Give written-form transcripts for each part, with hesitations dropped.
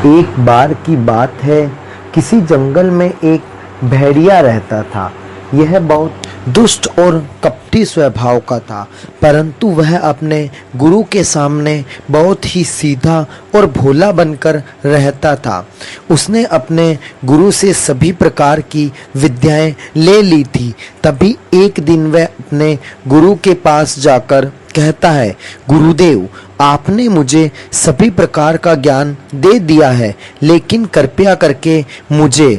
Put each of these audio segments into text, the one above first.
एक बार की बात है, किसी जंगल में एक भेड़िया रहता था। यह बहुत दुष्ट और कपटी स्वभाव का था, परंतु वह अपने गुरु के सामने बहुत ही सीधा और भोला बनकर रहता था। उसने अपने गुरु से सभी प्रकार की विद्याएं ले ली थी। तभी एक दिन वह अपने गुरु के पास जाकर कहता है, गुरुदेव, आपने मुझे सभी प्रकार का ज्ञान दे दिया है, लेकिन कृपया करके मुझे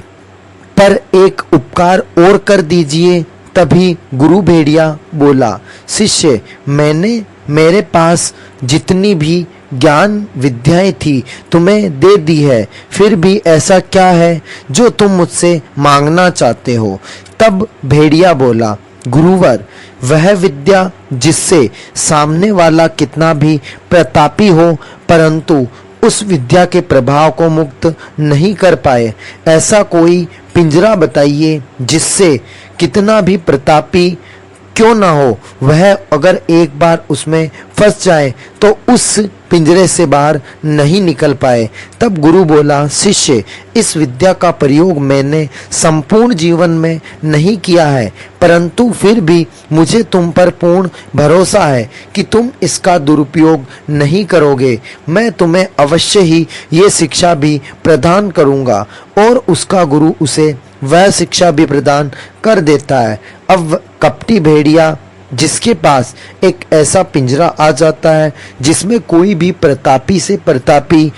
पर एक उपकार और कर दीजिए। तभी गुरु भेड़िया बोला, शिष्य, मैंने मेरे पास जितनी भी ज्ञान विद्याएं थी तुम्हें दे दी है, फिर भी ऐसा क्या है जो तुम मुझसे मांगना चाहते हो? तब भेड़िया बोला, गुरुवर, वह विद्या जिससे सामने वाला कितना भी प्रतापी हो, परंतु उस विद्या के प्रभाव को मुक्त नहीं कर पाए, ऐसा कोई पिंजरा बताइए जिससे कितना भी प्रतापी क्यों ना हो, वह अगर एक बार उसमें फंस जाए तो उस पिंजरे से बाहर नहीं निकल पाए। तब गुरु बोला, शिष्य, इस विद्या का प्रयोग मैंने संपूर्ण जीवन में नहीं किया है, परंतु फिर भी मुझे तुम पर पूर्ण भरोसा है कि तुम इसका दुरुपयोग नहीं करोगे। मैं तुम्हें अवश्य ही ये शिक्षा भी प्रदान करूंगा। और उसका गुरु उसे वह शिक्षा भी प्रदान कर देता है। अब कपटी भेड़िया जिसके पास एक ऐसा पिंजरा आ जाता है जिसमें कोई भी प्रतापी से प्रतापी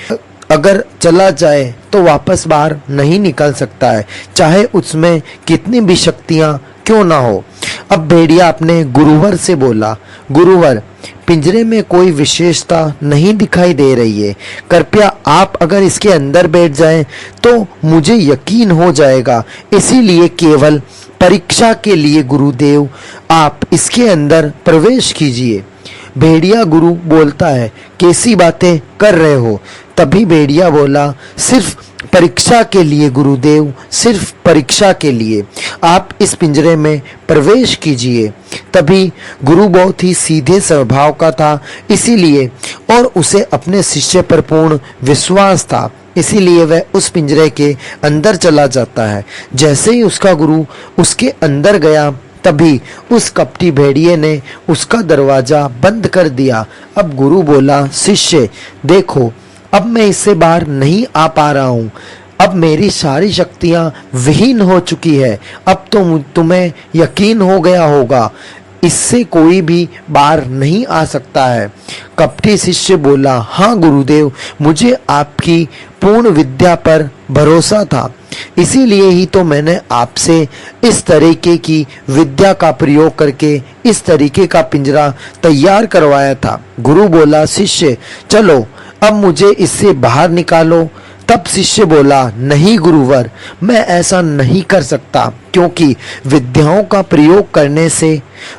अगर चला जाए तो वापस बाहर नहीं निकल सकता है, चाहे उसमें कितनी भी शक्तियां क्यों ना हो। अब भेड़िया अपने गुरुवर से बोला, गुरुवर, पिंजरे में कोई विशेषता नहीं दिखाई दे रही है, कृपया आप अगर इसके अंदर बैठ जाएं तो मुझे यकीन हो जाएगा। इसीलिए केवल परीक्षा के लिए गुरुदेव आप इसके अंदर प्रवेश कीजिए। भेड़िया गुरु बोलता है, कैसी बातें कर रहे हो? तभी भेड़िया बोला, सिर्फ परीक्षा के लिए गुरुदेव, सिर्फ परीक्षा के लिए आप इस पिंजरे में प्रवेश कीजिए। तभी गुरु बहुत ही सीधे स्वभाव का था, इसीलिए और उसे अपने शिष्य पर पूर्ण विश्वास था, इसीलिए वह उस पिंजरे के अंदर चला जाता है। जैसे ही उसका गुरु उसके अंदर गया, तभी उस कपटी भेड़िए ने उसका दरवाजा बंद कर दिया। अब गुरु बोला, शिष्य, देखो, अब मैं इससे बाहर नहीं आ पा रहा हूँ। अब मेरी सारी शक्तियाँ विहीन हो चुकी है। अब तो तुम्हें यकीन हो गया होगा, इससे कोई भी बाहर नहीं आ सकता है। कपटी शिष्य बोला, हाँ गुरुदेव, मुझे आपकी पूर्ण विद्या पर भरोसा था, इसीलिए ही तो मैंने आपसे इस तरीके की विद्या का प्रयोग करके इस तरीके का पिंजरा तैयार करवाया था। गुरु बोला, शिष्य, चलो अब मुझे इससे बाहर निकालो। तब शिष्य बोला, नहीं गुरुवर, मैं ऐसा नहीं कर सकता, क्योंकि विद्याओं का प्रयोग करने से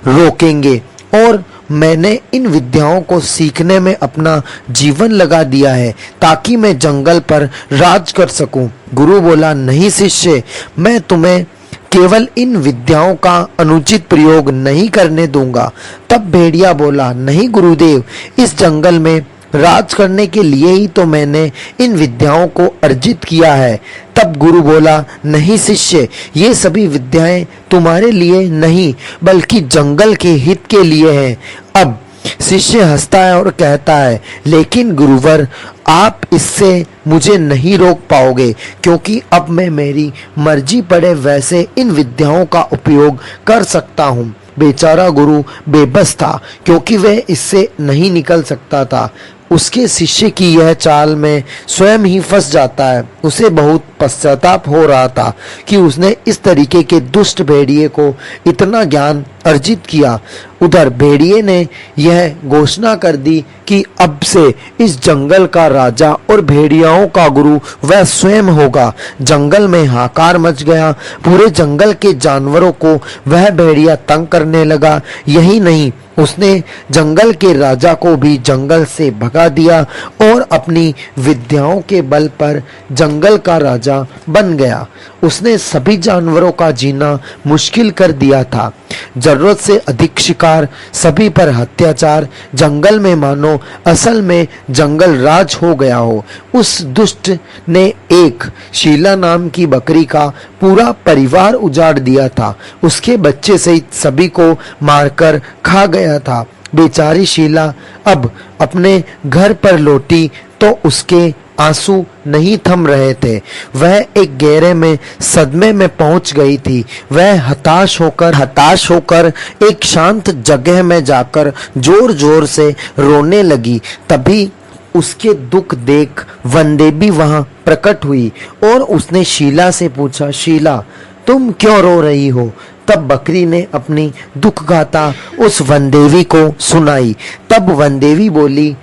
रोकेंगे और मैंने इन विद्याओं को सीखने में अपना जीवन लगा दिया है ताकि मैं जंगल पर राज कर सकूं। गुरु बोला, नहीं शिष्य, मैं तुम्हें केवल इन विद्याओं का अनुचित प्रयोग नहीं करने दूंगा। तब भेड़िया बोला, नहीं गुरुदेव, इस जंगल में राज करने के लिए ही तो मैंने इन विद्याओं को अर्जित किया है। तब गुरु बोला, नहीं शिष्य, ये सभी विद्याएं तुम्हारे लिए नहीं बल्कि जंगल के हित के लिए हैं। अब शिष्य हंसता है और कहता है, लेकिन गुरुवर, आप इससे मुझे नहीं रोक पाओगे, क्योंकि अब मैं मेरी मर्जी पड़े वैसे इन विद्याओं का उपयोग कर सकता हूँ। बेचारा गुरु बेबस था, क्योंकि वह इससे नहीं निकल सकता था। उसके शिष्य की यह चाल में स्वयं ही फंस जाता है। उसे बहुत पश्चाताप हो रहा था कि उसने इस तरीके के दुष्ट भेड़िए को इतना ज्ञान अर्जित किया। उधर भेड़िए ने यह घोषणा कर दी कि अब से इस जंगल का राजा और भेड़ियाओं का गुरु वह स्वयं होगा। जंगल में हाहाकार मच गया। पूरे जंगल के जानवरों को वह भेड़िया तंग करने लगा। यही नहीं, उसने जंगल के राजा को भी जंगल से भगा दिया और अपनी विद्याओं के बल पर जंगल का राजा बन गया। उसने सभी जानवरों का जीना मुश्किल कर दिया था। जरूरत से अधिक शिकार, सभी पर अत्याचार, जंगल में मानो असल में जंगल राज हो गया हो। उस दुष्ट ने एक शीला नाम की बकरी का पूरा परिवार उजाड़ दिया था। उसके बच्चे सहित सभी को मारकर खा गया था। बेचारी शीला अब अपने घर पर लौटी तो उसके आंसू नहीं थम रहे थे। वह एक गहरे में सदमे में पहुंच गई थी। वह हताश होकर एक शांत जगह में जाकर जोर जोर से रोने लगी। तभी उसके दुख देख वनदेवी वहां प्रकट हुई और उसने शीला से पूछा, शीला तुम क्यों रो रही हो? तब बकरी ने अपनी दुख गाथा उस वनदेवी को सुनाई। तब वनदेवी बोली,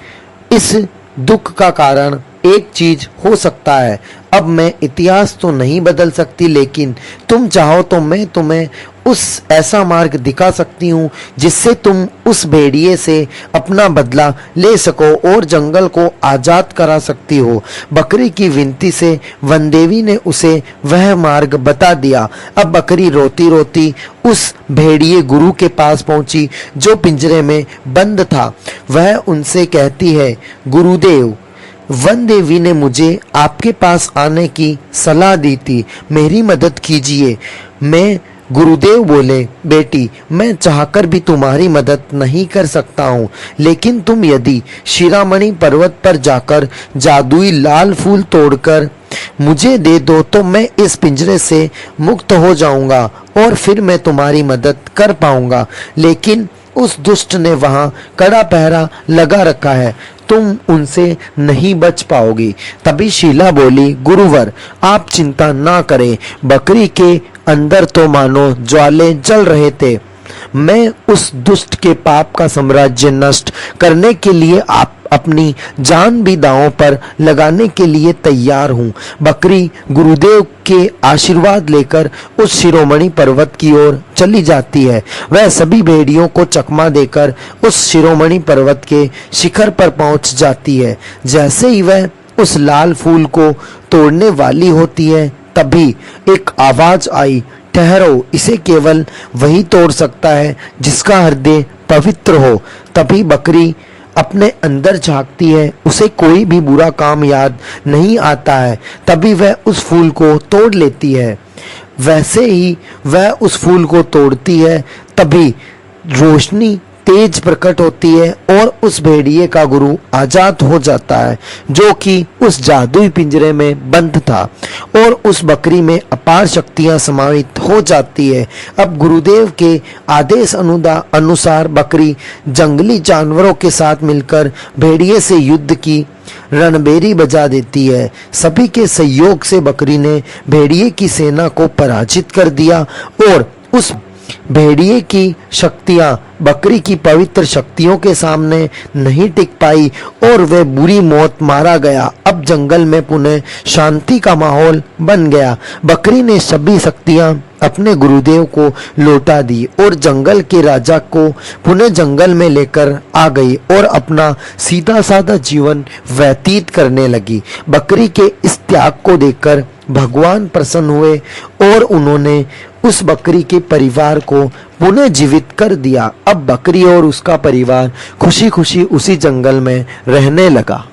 इस दुख का कारण एक चीज हो सकता है। अब मैं इतिहास तो नहीं बदल सकती, लेकिन तुम चाहो तो मैं तुम्हें उस ऐसा मार्ग दिखा सकती हूँ जिससे तुम उस भेड़िए से अपना बदला ले सको और जंगल को आजाद करा सकती हो। बकरी की विनती से वनदेवी ने उसे वह मार्ग बता दिया। अब बकरी रोती रोती उस भेड़िए गुरु के पास पहुंची जो पिंजरे में बंद था। वह उनसे कहती है, गुरुदेव, वनदेवी ने मुझे आपके पास आने की सलाह दी थी, मेरी मदद कीजिए। मैं गुरुदेव बोले, बेटी मैं चाहकर भी तुम्हारी मदद नहीं कर सकता हूँ, लेकिन तुम यदि शिरोमणि पर्वत पर जाकर जादुई लाल फूल तोड़कर मुझे दे दो तो मैं इस पिंजरे से मुक्त हो जाऊंगा और फिर मैं तुम्हारी मदद कर पाऊंगा। लेकिन उस दुष्ट ने वहां कड़ा पहरा लगा रखा है, तुम उनसे नहीं बच पाओगी। तभी शीला बोली, गुरुवर आप चिंता ना करें। बकरी के अंदर तो मानो ज्वाले जल रहे थे। मैं उस दुष्ट के पाप का साम्राज्य नष्ट करने के लिए आप अपनी जान भी दांव पर लगाने के लिए तैयार हूँ। बकरी गुरुदेव के आशीर्वाद लेकर उस शिरोमणि पर्वत की ओर चली जाती है। वह सभी भेड़ियों को चकमा देकर उस शिरोमणि पर्वत के शिखर पर पहुंच जाती है। जैसे ही वह उस लाल फूल को तोड़ने वाली होती है, तभी एक आवाज आई, ठहरो, इसे केवल वही तोड़ सकता है जिसका हृदय पवित्र हो। तभी बकरी अपने अंदर झांकती है, उसे कोई भी बुरा काम याद नहीं आता है। तभी वह उस फूल को तोड़ लेती है। वैसे ही वह उस फूल को तोड़ती है, तभी रोशनी तेज प्रकट होती है और उस भेड़िए का गुरु आजाद हो जाता है जो कि उस जादुई पिंजरे में बंद था और उस बकरी में अपार शक्तियां समावित हो जाती है। अब गुरुदेव के आदेश अनुसार बकरी जंगली जानवरों के साथ मिलकर भेड़िए से युद्ध की रणबेरी बजा देती है। सभी के सहयोग से बकरी ने भेड़िए की सेना को पराजित कर दिया और उस भेड़िए की शक्तियां बकरी की पवित्र शक्तियों के सामने नहीं टिक पाई और वह बुरी मौत मारा गया। अब जंगल में पुनः शांति का माहौल बन गया। बकरी ने सभी शक्तियां अपने गुरुदेव को लौटा दी और जंगल के राजा को पुनः जंगल में लेकर आ गई और अपना सीधा साधा जीवन व्यतीत करने लगी। बकरी के इस त्याग को देखकर भगवान प्रसन्न हुए और उन्होंने उस बकरी के परिवार को पुनः जीवित कर दिया। अब बकरी और उसका परिवार खुशी खुशी उसी जंगल में रहने लगा।